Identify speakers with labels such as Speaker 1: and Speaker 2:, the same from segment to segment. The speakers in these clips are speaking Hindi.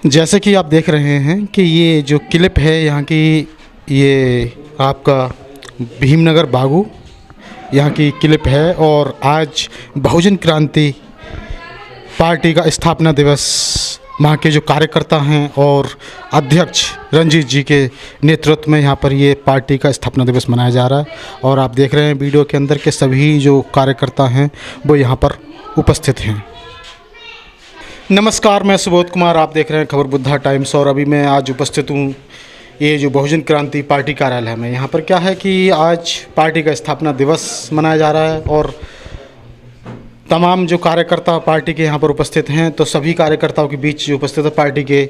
Speaker 1: जैसे कि आप देख रहे हैं कि ये जो क्लिप है यहाँ की, ये आपका भीमनगर बागू यहाँ की क्लिप है। और आज बहुजन क्रांति पार्टी का स्थापना दिवस वहाँ के जो कार्यकर्ता हैं और अध्यक्ष रंजीत जी के नेतृत्व में यहाँ पर ये पार्टी का स्थापना दिवस मनाया जा रहा है। और आप देख रहे हैं वीडियो के अंदर के सभी जो कार्यकर्ता हैं वो यहाँ पर उपस्थित हैं। नमस्कार, मैं सुबोध कुमार, आप देख रहे हैं खबर बुद्धा टाइम्स। और अभी मैं आज उपस्थित हूँ ये जो बहुजन क्रांति पार्टी कार्यालय में। यहाँ पर क्या है कि आज पार्टी का स्थापना दिवस मनाया जा रहा है और तमाम जो कार्यकर्ता पार्टी के यहाँ पर उपस्थित हैं, तो सभी कार्यकर्ताओं के बीच जो उपस्थित है पार्टी के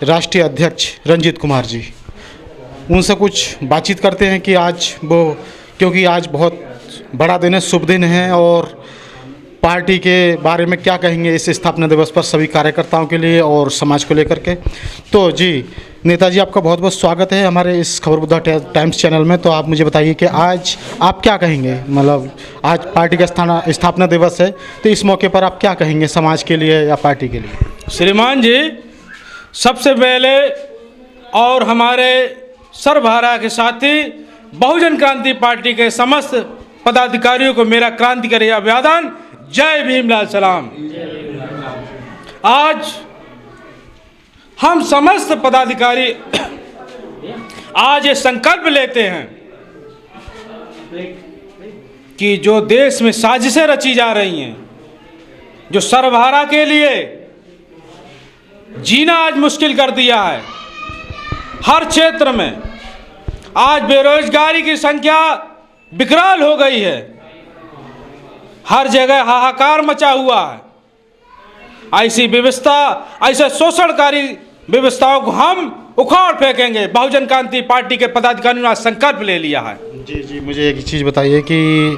Speaker 1: राष्ट्रीय अध्यक्ष रंजीत कुमार जी, उनसे कुछ बातचीत करते हैं कि आज वो, क्योंकि आज बहुत बड़ा दिन है, शुभ दिन है, और पार्टी के बारे में क्या कहेंगे इस स्थापना दिवस पर सभी कार्यकर्ताओं के लिए और समाज को लेकर के। तो जी नेताजी, आपका बहुत बहुत स्वागत है हमारे इस खबर बुद्धा टाइम्स चैनल में। तो आप मुझे बताइए कि आज आप क्या कहेंगे, मतलब आज पार्टी का स्थापना दिवस है, तो इस मौके पर आप क्या कहेंगे समाज के लिए या पार्टी के लिए।
Speaker 2: श्रीमान जी, सबसे पहले और हमारे सर्वहारा के साथी बहुजन क्रांति पार्टी के समस्त पदाधिकारियों को मेरा क्रांतिकारी अभिवादन। जय भीम लाल सलाम। आज हम समस्त पदाधिकारी आज ये संकल्प लेते हैं कि जो देश में साजिशें रची जा रही हैं, जो सर्वहारा के लिए जीना आज मुश्किल कर दिया है, हर क्षेत्र में आज बेरोजगारी की संख्या विकराल हो गई है, हर जगह हाहाकार मचा हुआ है। ऐसी व्यवस्था, ऐसे शोषणकारी व्यवस्थाओं को हम उखाड़ फेंकेंगे। बहुजन क्रांति पार्टी के पदाधिकारियों ने संकल्प ले लिया है।
Speaker 1: जी, मुझे एक चीज़ बताइए कि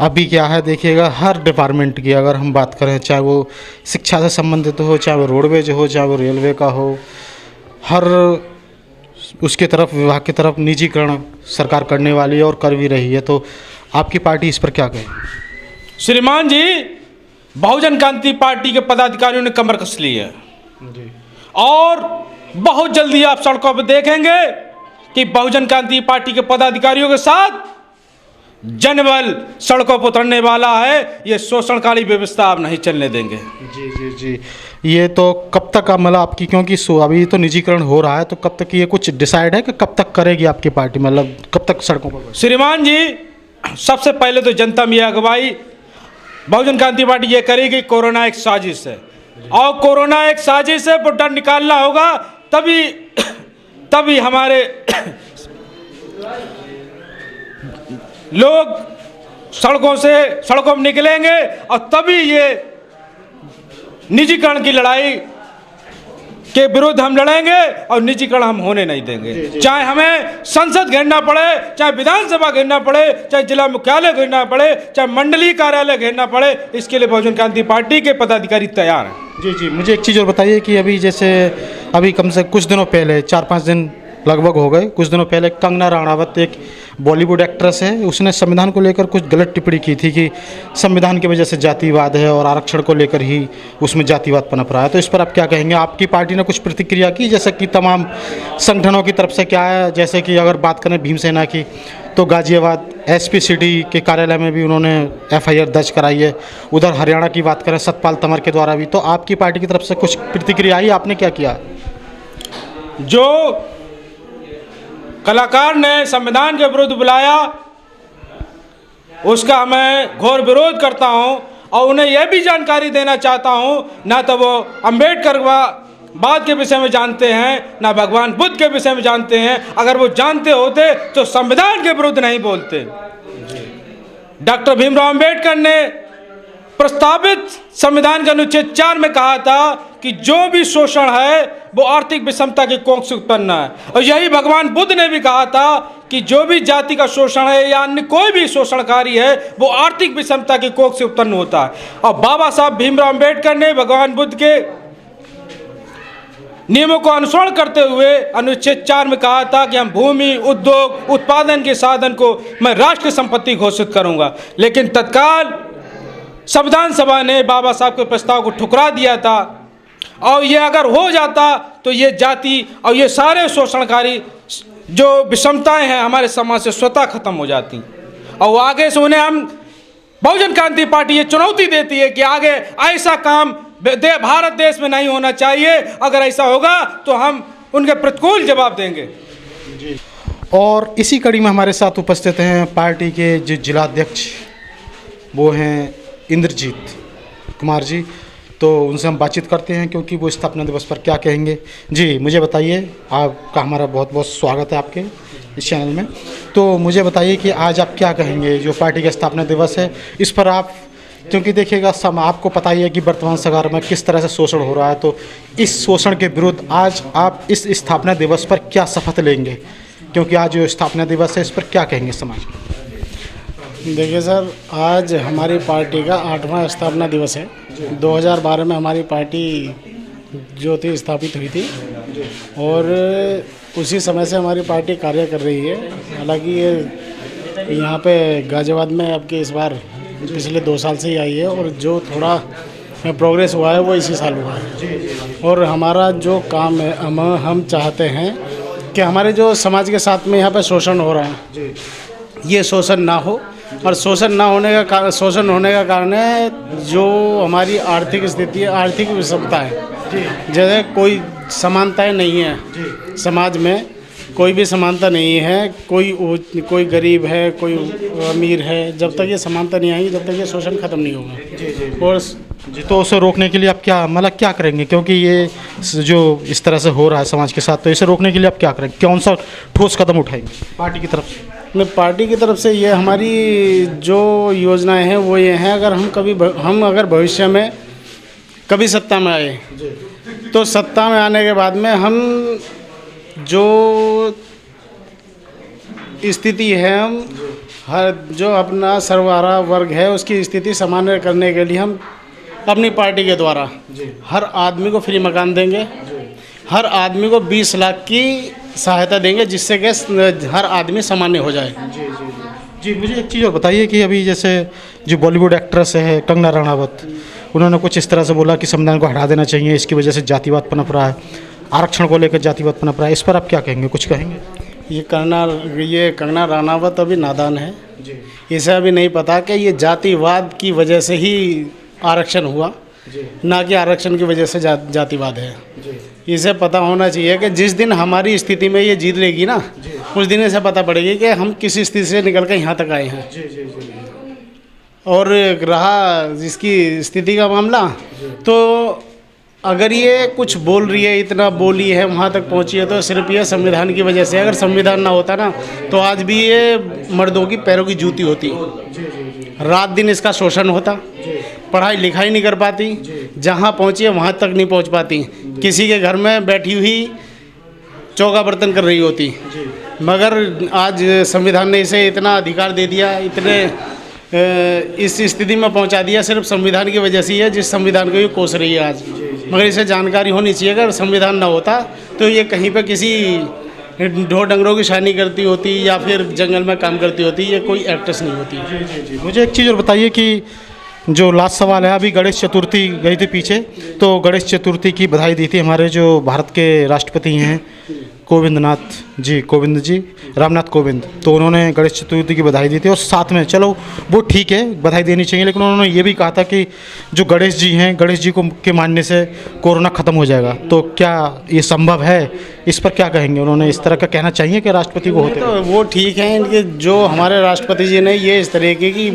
Speaker 1: अभी क्या है, देखिएगा हर डिपार्टमेंट की अगर हम बात करें, चाहे वो शिक्षा से संबंधित हो, चाहे वो रोडवेज हो, चाहे वो रेलवे का हो, हर उसके तरफ विभाग की तरफ निजीकरण सरकार करने वाली है और कर भी रही है। तो आपकी पार्टी इस पर क्या कहे।
Speaker 2: श्रीमान जी, बहुजन क्रांति पार्टी के पदाधिकारियों ने कमर कस ली है जी। और बहुत जल्दी आप सड़कों पर देखेंगे कि बहुजन क्रांति पार्टी के पदाधिकारियों के साथ जनबल सड़कों पर उतरने वाला है। ये शोषणकारी व्यवस्था आप नहीं चलने देंगे।
Speaker 1: जी, ये तो कब तक मतलब आपकी, क्योंकि अभी तो निजीकरण हो रहा है, तो कब तक ये कुछ डिसाइड है कि कब तक करेगी आपकी पार्टी, मतलब कब तक सड़कों पर।
Speaker 2: श्रीमान जी, सबसे पहले तो जनता में अगुवाई बहुजन क्रांति पार्टी ये करेगी। कोरोना एक साजिश है और कोरोना एक साजिश है, वो डर निकालना होगा, तभी हमारे लोग सड़कों में निकलेंगे और तभी ये निजीकरण की लड़ाई के विरुद्ध हम लड़ेंगे और निजीकरण हम होने नहीं देंगे। चाहे हमें संसद घेरना पड़े, चाहे विधानसभा घेरना पड़े, चाहे जिला मुख्यालय घेरना पड़े, चाहे मंडलीय कार्यालय घेरना पड़े, इसके लिए बहुजन क्रांति पार्टी के पदाधिकारी तैयार हैं।
Speaker 1: जी, मुझे एक चीज़ और बताइए कि अभी जैसे अभी कम से कुछ दिनों पहले, 4-5 दिन लगभग हो गए, कुछ दिनों पहले कंगना रणावत एक बॉलीवुड एक्ट्रेस है, उसने संविधान को लेकर कुछ गलत टिप्पणी की थी कि संविधान की वजह से जातिवाद है और आरक्षण को लेकर ही उसमें जातिवाद पनप रहा है। तो इस पर आप क्या कहेंगे। आपकी पार्टी ने कुछ प्रतिक्रिया की, जैसे कि तमाम संगठनों की तरफ से क्या है, जैसे कि अगर बात करें भीमसेना की, तो गाजियाबाद एसपी सिटी के कार्यालय में भी उन्होंने FIR दर्ज कराई है। उधर हरियाणा की बात करें सतपाल तंवर के द्वारा भी। तो आपकी पार्टी की तरफ से कुछ प्रतिक्रिया आई, आपने क्या किया।
Speaker 2: जो कलाकार ने संविधान के विरुद्ध बुलाया, उसका मैं घोर विरोध करता हूं और उन्हें यह भी जानकारी देना चाहता हूं, ना तो वो अम्बेडकर बाद के विषय में जानते हैं, ना भगवान बुद्ध के विषय में जानते हैं। अगर वो जानते होते तो संविधान के विरुद्ध नहीं बोलते। डॉक्टर भीमराव अम्बेडकर ने प्रस्तावित संविधान के अनुच्छेद 4 में कहा था कि जो भी शोषण है वो आर्थिक विषमता के कोख से उत्पन्न है। और यही भगवान बुद्ध ने भी कहा था कि जो भी जाति का शोषण है या अन्य कोई भी शोषणकारी है वो आर्थिक विषमता के कोख से उत्पन्न होता है। और बाबा साहब भीमराव अम्बेडकर ने भगवान बुद्ध के नियमों को अनुसरण करते हुए अनुच्छेद 4 में कहा था कि हम भूमि, उद्योग, उत्पादन के साधन को मैं राष्ट्र संपत्ति घोषित करूंगा। लेकिन तत्काल संविधान सभा ने बाबा साहब के प्रस्ताव को ठुकरा दिया था और ये अगर हो जाता तो ये जाति और ये सारे शोषणकारी जो विषमताएं हैं हमारे समाज से स्वतः खत्म हो जाती। और आगे से उन्हें हम बहुजन क्रांति पार्टी ये चुनौती देती है कि आगे ऐसा काम भारत देश में नहीं होना चाहिए। अगर ऐसा होगा तो हम उनके प्रतिकूल जवाब देंगे।
Speaker 1: और इसी कड़ी में हमारे साथ उपस्थित हैं पार्टी के जो जिलाध्यक्ष, वो हैं इंद्रजीत कुमार जी। तो उनसे हम बातचीत करते हैं क्योंकि वो स्थापना दिवस पर क्या कहेंगे। जी मुझे बताइए, आपका हमारा बहुत बहुत स्वागत है आपके इस चैनल में। तो मुझे बताइए कि आज आप क्या कहेंगे, जो पार्टी का स्थापना दिवस है इस पर आप, क्योंकि देखिएगा आपको पता ही है कि वर्तमान सरकार में किस तरह से शोषण हो रहा है, तो इस शोषण के विरुद्ध आज आप इस स्थापना दिवस पर क्या शपथ लेंगे, क्योंकि आज जो स्थापना दिवस है इस पर क्या कहेंगे समाज को।
Speaker 3: देखिए सर, आज हमारी पार्टी का 8वां स्थापना दिवस है। 2012 में हमारी पार्टी जो थी स्थापित हुई थी और उसी समय से हमारी पार्टी कार्य कर रही है। हालांकि ये यहाँ पे गाजियाबाद में अब की इस बार पिछले 2 साल से ही आई है और जो थोड़ा प्रोग्रेस हुआ है वो इसी साल हुआ है। और हमारा जो काम है, हम चाहते हैं कि हमारे जो समाज के साथ में यहाँ पे शोषण हो रहा है, ये शोषण ना हो। और शोषण होने का कारण है जो हमारी आर्थिक स्थिति, आर्थिक विषमता है। जैसे कोई समानताएं नहीं है समाज में, कोई भी समानता नहीं है, कोई गरीब है, कोई अमीर है। जब तक ये समानता नहीं आएगी, जब तक ये शोषण खत्म नहीं होगा। और
Speaker 1: तो उसे रोकने के लिए आप क्या करेंगे, क्योंकि ये जो इस तरह से हो रहा है समाज के साथ, तो इसे रोकने के लिए आप क्या करेंगे, कौन सा ठोस कदम उठाएंगे पार्टी की तरफ से।
Speaker 3: पार्टी की तरफ से ये हमारी जो योजनाएं हैं वो ये हैं, हम अगर भविष्य में कभी सत्ता में आए तो सत्ता में आने के बाद में हम जो स्थिति है, हम हर जो अपना सर्वहारा वर्ग है उसकी स्थिति सामान्य करने के लिए हम अपनी पार्टी के द्वारा हर आदमी को फ्री मकान देंगे, हर आदमी को 20 लाख की सहायता देंगे, जिससे कि हर आदमी सामान्य हो जाए।
Speaker 1: जी मुझे एक चीज़ और बताइए कि अभी जैसे जो बॉलीवुड एक्ट्रेस है कंगना रनावत, उन्होंने कुछ इस तरह से बोला कि संविधान को हटा देना चाहिए, इसकी वजह से जातिवाद पनप रहा है, आरक्षण को लेकर जातिवाद पनप रहा है। इस पर आप क्या कहेंगे, कुछ कहेंगे।
Speaker 3: ये कंगना रनावत अभी नादान है। इसे अभी नहीं पता कि ये जातिवाद की वजह से ही आरक्षण हुआ, ना कि आरक्षण की वजह से जातिवाद है। इसे पता होना चाहिए कि जिस दिन हमारी स्थिति में ये जीत लेगी ना, उस दिन इसे पता पड़ेगी कि हम किस स्थिति से निकल कर यहाँ तक आए हैं। और रहा जिसकी स्थिति का मामला, तो अगर ये कुछ बोल रही है, इतना बोली है, वहाँ तक पहुँची है, तो सिर्फ ये संविधान की वजह से। अगर संविधान ना होता ना तो आज भी ये मर्दों की पैरों की जूती होती, रात दिन इसका शोषण होता, पढ़ाई लिखाई नहीं कर पाती, जहाँ पहुँची है वहाँ तक नहीं पहुँच पाती, किसी के घर में बैठी हुई चौका बर्तन कर रही होती। मगर आज संविधान ने इसे इतना अधिकार दे दिया, इतने इस स्थिति में पहुंचा दिया, सिर्फ संविधान की वजह से ही है, जिस संविधान को ये कोस रही है आज। मगर इसे जानकारी होनी चाहिए, अगर संविधान ना होता तो ये कहीं पे किसी ढोर डंगरों की शानी करती होती या फिर जंगल में काम करती होती, ये कोई एक्ट्रेस नहीं होती।
Speaker 1: मुझे एक चीज़ और बताइए कि जो लास्ट सवाल है, अभी गणेश चतुर्थी गई थी पीछे, तो गणेश चतुर्थी की बधाई दी थी हमारे जो भारत के राष्ट्रपति हैं कोविंद जी, रामनाथ कोविंद। तो उन्होंने गणेश चतुर्थी की बधाई दी थी और साथ में, चलो वो ठीक है, बधाई देनी चाहिए, लेकिन उन्होंने ये भी कहा था कि जो गणेश जी हैं, गणेश जी को के मानने से कोरोना ख़त्म हो जाएगा। तो क्या ये संभव है, इस पर क्या कहेंगे। उन्होंने इस तरह का कहना चाहिए कि राष्ट्रपति को होते।
Speaker 3: तो वो ठीक है, इनके जो हमारे राष्ट्रपति जी ने ये इस तरीके की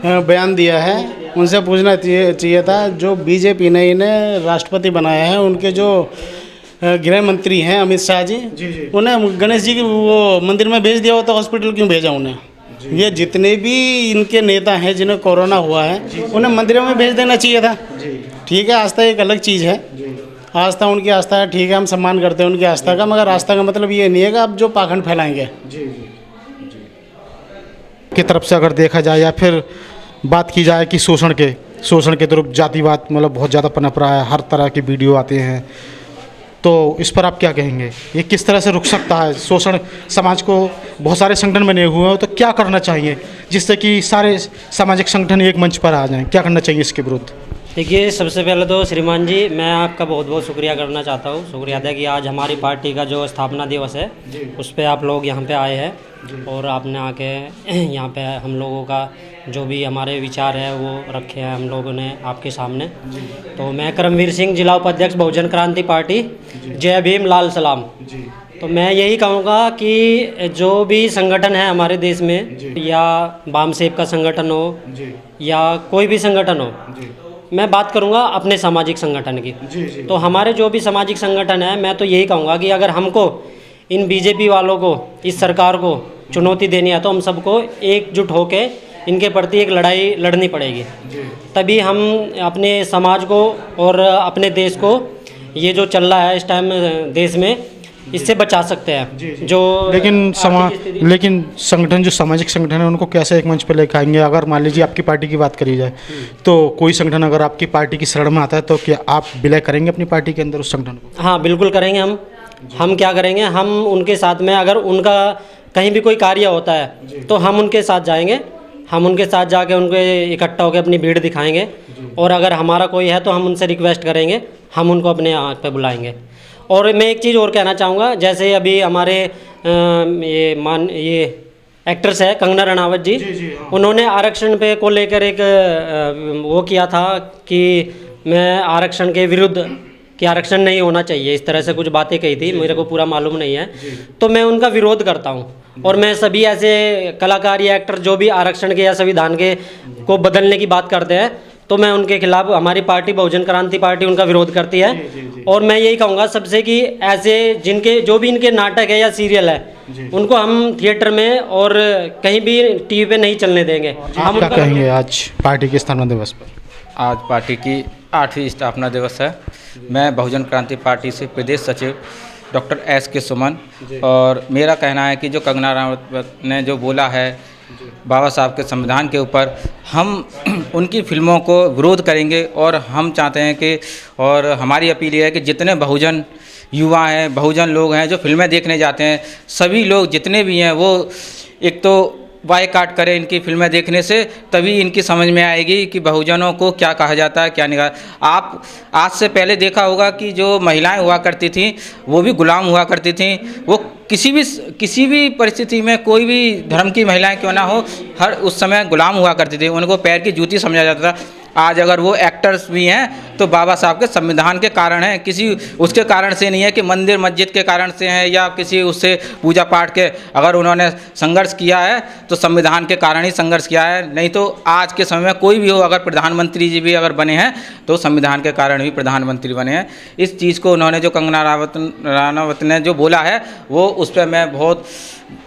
Speaker 3: बयान दिया है, उनसे पूछना चाहिए था। जो बीजेपी ने इन्हें राष्ट्रपति बनाया है, उनके जो गृह मंत्री हैं अमित शाह जी, उन्हें गणेश जी की वो मंदिर में भेज दिया हो, तो हॉस्पिटल क्यों भेजा उन्हें। ये जितने भी इनके नेता हैं जिन्हें कोरोना हुआ है, उन्हें मंदिरों में भेज देना चाहिए था। ठीक है, आस्था एक अलग चीज़ है, आस्था उनकी आस्था है, ठीक है, हम सम्मान करते हैं उनकी आस्था का, मगर आस्था का मतलब ये नहीं है कि आप जो पाखंड फैलाएंगे।
Speaker 1: की तरफ से अगर देखा जाए या फिर बात की जाए कि शोषण के तरफ जातिवाद मतलब बहुत ज़्यादा पनप रहा है, हर तरह की वीडियो आते हैं, तो इस पर आप क्या कहेंगे, ये किस तरह से रुक सकता है शोषण। समाज को बहुत सारे संगठन बने हुए हैं, तो क्या करना चाहिए जिससे कि सारे सामाजिक संगठन एक मंच पर आ जाएं, क्या करना चाहिए इसके विरुद्ध।
Speaker 4: देखिए, सबसे पहले तो श्रीमान जी मैं आपका बहुत बहुत शुक्रिया करना चाहता हूँ। शुक्रिया अदा कि आज हमारी पार्टी का जो स्थापना दिवस है उस पर आप लोग यहाँ पे आए हैं और आपने आके यहाँ पे हम लोगों का जो भी हमारे विचार है वो रखे हैं हम लोगों ने आपके सामने। तो मैं करमवीर सिंह, जिला उपाध्यक्ष बहुजन क्रांति पार्टी, जय भीम लाल सलाम। तो मैं यही कहूँगा कि जो भी संगठन है हमारे देश में, या वामसेव का संगठन हो या कोई भी संगठन हो, मैं बात करूंगा अपने सामाजिक संगठन की। तो हमारे जो भी सामाजिक संगठन है, मैं तो यही कहूँगा कि अगर हमको इन बीजेपी वालों को, इस सरकार को चुनौती देनी है तो हम सबको एकजुट होके इनके प्रति एक लड़ाई लड़नी पड़ेगी। तभी हम अपने समाज को और अपने देश को, ये जो चल रहा है इस टाइम देश में, इससे बचा सकते हैं। जो
Speaker 1: लेकिन संगठन, जो सामाजिक संगठन है, उनको कैसे एक मंच पे लेकर आएंगे? अगर मान लीजिए आपकी पार्टी की बात करी जाए तो कोई संगठन अगर आपकी पार्टी की शरण में आता है तो क्या आप विलय करेंगे अपनी पार्टी के अंदर उस संगठन को?
Speaker 4: हाँ, बिल्कुल करेंगे। हम क्या करेंगे, हम उनके साथ में, अगर उनका कहीं भी कोई कार्य होता है तो हम उनके साथ जाएंगे, हम उनके साथ जाके उनको इकट्ठा होकर अपनी भीड़ दिखाएंगे। और अगर हमारा कोई है तो हम उनसे रिक्वेस्ट करेंगे, हम उनको अपने यहाँ पे बुलाएंगे। और मैं एक चीज़ और कहना चाहूँगा, जैसे अभी हमारे ये एक्ट्रेस है कंगना रनावत जी, उन्होंने आरक्षण पे को लेकर एक वो किया था कि मैं आरक्षण के विरुद्ध, कि आरक्षण नहीं होना चाहिए, इस तरह से कुछ बातें कही थी, मेरे को पूरा मालूम नहीं है। तो मैं उनका विरोध करता हूँ। और मैं सभी ऐसे कलाकार या एक्टर जो भी आरक्षण के या संविधान के को बदलने की बात करते हैं, तो मैं उनके खिलाफ, हमारी पार्टी बहुजन क्रांति पार्टी उनका विरोध करती है। और मैं यही कहूँगा सबसे कि ऐसे जिनके जो भी इनके नाटक है या सीरियल है, उनको हम थिएटर में और कहीं भी टीवी पे नहीं चलने देंगे।
Speaker 1: हम क्या कहेंगे आज पार्टी के स्थापना दिवस पर?
Speaker 5: आज पार्टी की 8वीं स्थापना दिवस है। मैं बहुजन क्रांति पार्टी से प्रदेश सचिव डॉक्टर S.K. सुमन, और मेरा कहना है कि जो कंगना रनावत ने जो बोला है बाबा साहब के संविधान के ऊपर, हम उनकी फिल्मों को विरोध करेंगे। और हम चाहते हैं कि, और हमारी अपील ये है कि जितने बहुजन युवा हैं, बहुजन लोग हैं जो फिल्में देखने जाते हैं, सभी लोग जितने भी हैं वो एक तो बायकॉट करें इनकी फिल्में देखने से, तभी इनकी समझ में आएगी कि बहुजनों को क्या कहा जाता है, क्या नहीं कहा। आप आज से पहले देखा होगा कि जो महिलाएं हुआ करती थीं वो भी गुलाम हुआ करती थीं। वो किसी भी परिस्थिति में, कोई भी धर्म की महिलाएं क्यों ना हो, हर उस समय गुलाम हुआ करती थी, उनको पैर की जूती समझा जाता था। आज अगर वो एक्टर्स भी हैं तो बाबा साहब के संविधान के कारण हैं, किसी उसके कारण से नहीं है कि मंदिर मस्जिद के कारण से हैं या किसी उससे पूजा पाठ के। अगर उन्होंने संघर्ष किया है तो संविधान के कारण ही संघर्ष किया है, नहीं तो आज के समय में कोई भी हो, अगर प्रधानमंत्री जी भी अगर बने हैं तो संविधान के कारण ही प्रधानमंत्री बने हैं। इस चीज़ को उन्होंने, जो कंगना रनावत ने जो बोला है, वो उस पर मैं बहुत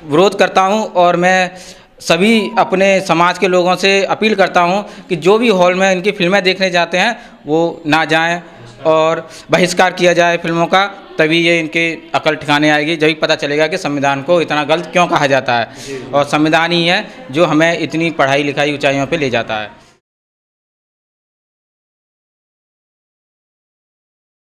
Speaker 5: विरोध करता हूँ। और मैं सभी अपने समाज के लोगों से अपील करता हूं कि जो भी हॉल में इनकी फिल्में देखने जाते हैं वो ना जाएं और बहिष्कार किया जाए फिल्मों का, तभी ये इनके अकल ठिकाने आएगी, जब पता चलेगा कि संविधान को इतना गलत क्यों कहा जाता है। और संविधान ही है जो हमें इतनी पढ़ाई लिखाई ऊंचाइयों पे ले जाता है।